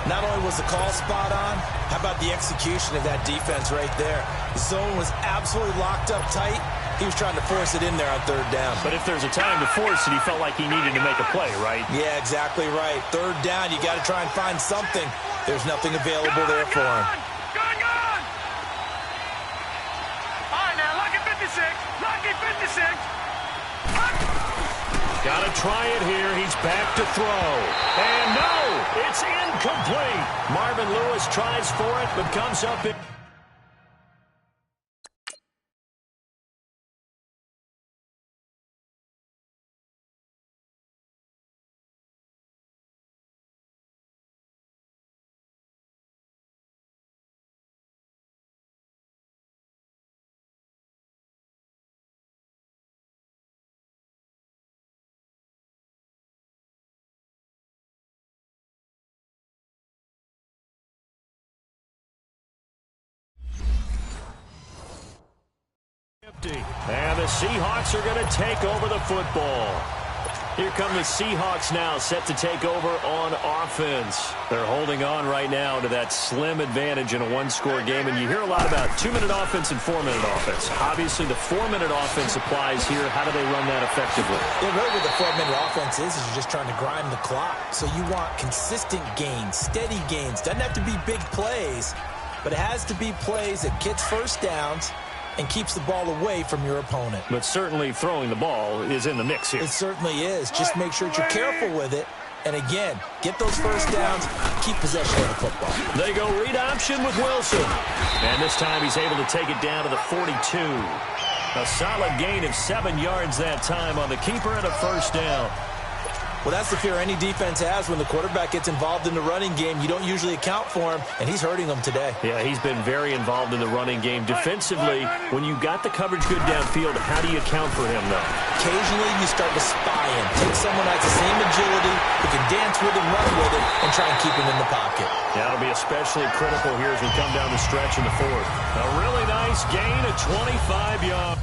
Not only was the call spot on, how about the execution of that defense right there? The zone was absolutely locked up tight. He was trying to force it in there on 3rd down. But if there's a time to force it, he felt like he needed to make a play, right? Yeah, exactly right. 3rd down, you got to try and find something. There's nothing available there for him. Lucky 56. Got to try it here. He's back to throw. And no, it's incomplete. Marvin Lewis tries for it, but comes up in... And the Seahawks are going to take over the football. Here come the Seahawks now, set to take over on offense. They're holding on right now to that slim advantage in a 1-score game. And you hear a lot about 2-minute offense and 4-minute offense. Obviously, the 4-minute offense applies here. How do they run that effectively? Yeah, really what the 4-minute offense is you're just trying to grind the clock. So you want consistent gains, steady gains. Doesn't have to be big plays, but it has to be plays that gets first downs and keeps the ball away from your opponent. But certainly throwing the ball is in the mix here. It certainly is. Just make sure that you're careful with it. And again, get those first downs, keep possession of the football. They go read option with Wilson. And this time he's able to take it down to the 42. A solid gain of 7 yards that time on the keeper and a 1st down. Well, that's the fear any defense has when the quarterback gets involved in the running game. You don't usually account for him, and he's hurting them today. Yeah, he's been very involved in the running game. Defensively, when you got the coverage good downfield, how do you account for him, though? Occasionally, you start to spy him. Take someone that has the same agility, who can dance with him, run with him, and try and keep him in the pocket. That'll be especially critical here as we come down the stretch in the 4th. A really nice gain of 25 yards.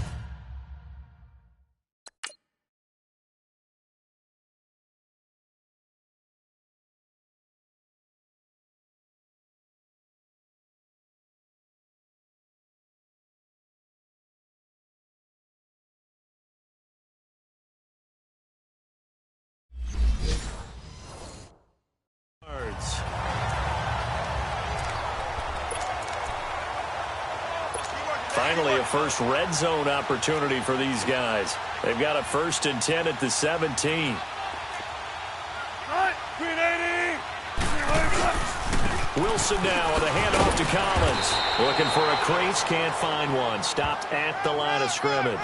Finally, a first red zone opportunity for these guys. They've got a 1st and 10 at the 17. Wilson now on the handoff to Collins. Looking for a crease, can't find one. Stopped at the line of scrimmage.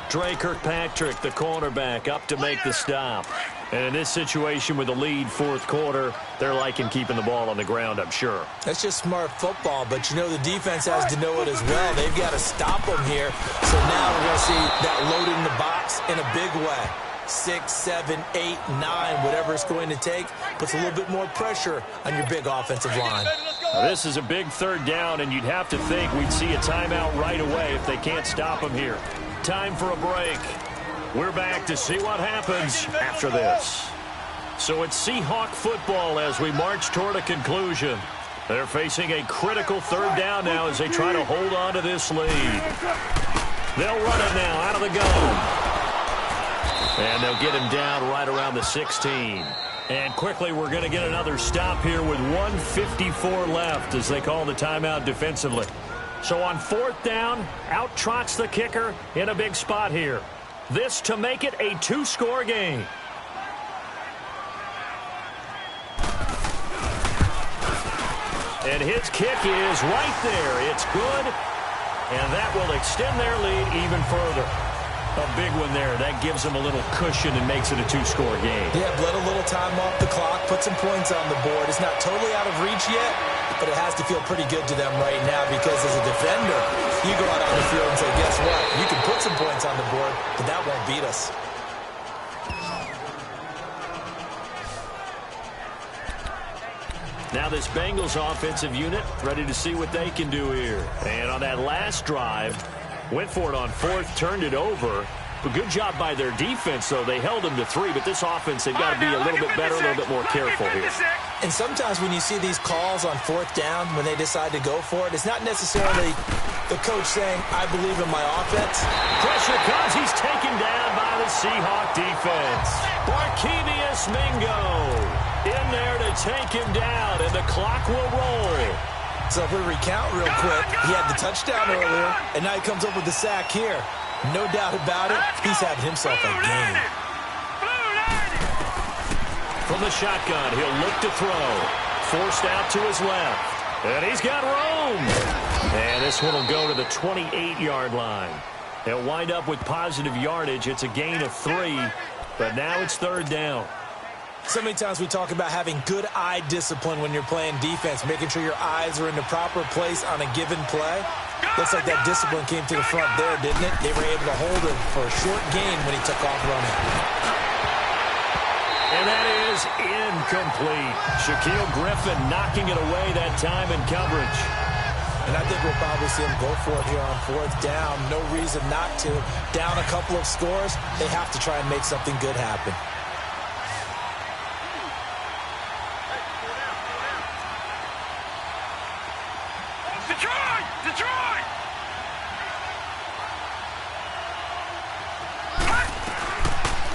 Trey Kirkpatrick, the cornerback, up to make the stop. And in this situation with the lead fourth quarter, they're liking keeping the ball on the ground, I'm sure. That's just smart football, but you know the defense has to know it as well. They've got to stop them here. So now we're going to see that load in the box in a big way. 6, 7, 8, 9, whatever it's going to take, puts a little bit more pressure on your big offensive line. Now, this is a big third down, and you'd have to think we'd see a timeout right away if they can't stop them here. Time for a break. We're back to see what happens after this. So it's Seahawk football as we march toward a conclusion. They're facing a critical third down now as they try to hold on to this lead. They'll run it now out of the gun. And they'll get him down right around the 16. And quickly, we're going to get another stop here with 1:54 left as they call the timeout defensively. So on fourth down, out trots the kicker in a big spot here. This to make it a two-score game. And his kick is right there. It's good. And that will extend their lead even further. A big one there. That gives them a little cushion and makes it a two-score game. Yeah, let a little time off the clock, put some points on the board. It's not totally out of reach yet, but it has to feel pretty good to them right now because as a defender, you go out on the field and say, guess what? You can put some points on the board, but that won't beat us. Now this Bengals offensive unit ready to see what they can do here. And on that last drive, went for it on fourth, turned it over. A good job by their defense, though. They held them to 3, but this offense, they've got to be a little bit better, a little bit more careful here. And sometimes when you see these calls on fourth down, when they decide to go for it, it's not necessarily the coach saying, I believe in my offense. Pressure comes. He's taken down by the Seahawk defense. Barkevius Mingo in there to take him down, and the clock will roll. So if we recount real quick, he had the touchdown earlier, and now he comes up with the sack here. No doubt about it, he's having himself a game. From the shotgun, he'll look to throw. Forced out to his left. And he's got room. And this one will go to the 28-yard line. They'll wind up with positive yardage. It's a gain of 3, but now it's third down. So many times we talk about having good eye discipline when you're playing defense, making sure your eyes are in the proper place on a given play. Looks like that discipline came to the front there, didn't it? They were able to hold him for a short gain when he took off running. And that is incomplete. Shaquille Griffin knocking it away that time in coverage. And I think we'll probably see him go for it here on fourth down. No reason not to. Down a couple of scores, they have to try and make something good happen.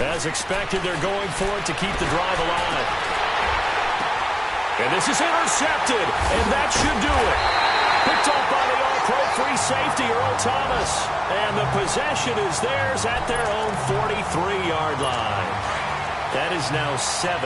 As expected, they're going for it to keep the drive alive. And this is intercepted, and that should do it. Picked off by the All-Pro free safety, Earl Thomas. And the possession is theirs at their own 43-yard line. That is now 7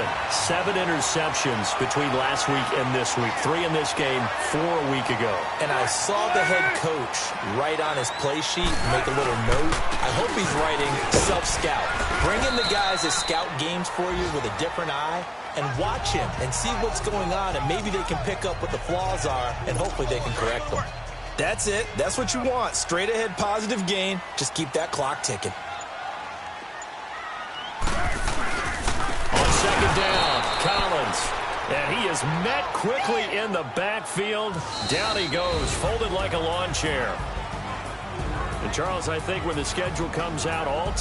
interceptions between last week and this week. 3 in this game, 4 a week ago. And I saw the head coach write on his play sheet, make a little note. I hope he's writing self-scout. Bring in the guys that scout games for you with a different eye and watch him and see what's going on, and maybe they can pick up what the flaws are, and hopefully they can correct them. That's it. That's what you want. Straight ahead positive gain. Just keep that clock ticking. Second down, Collins. And he is met quickly in the backfield. Down he goes, folded like a lawn chair. And Charles, I think when the schedule comes out, all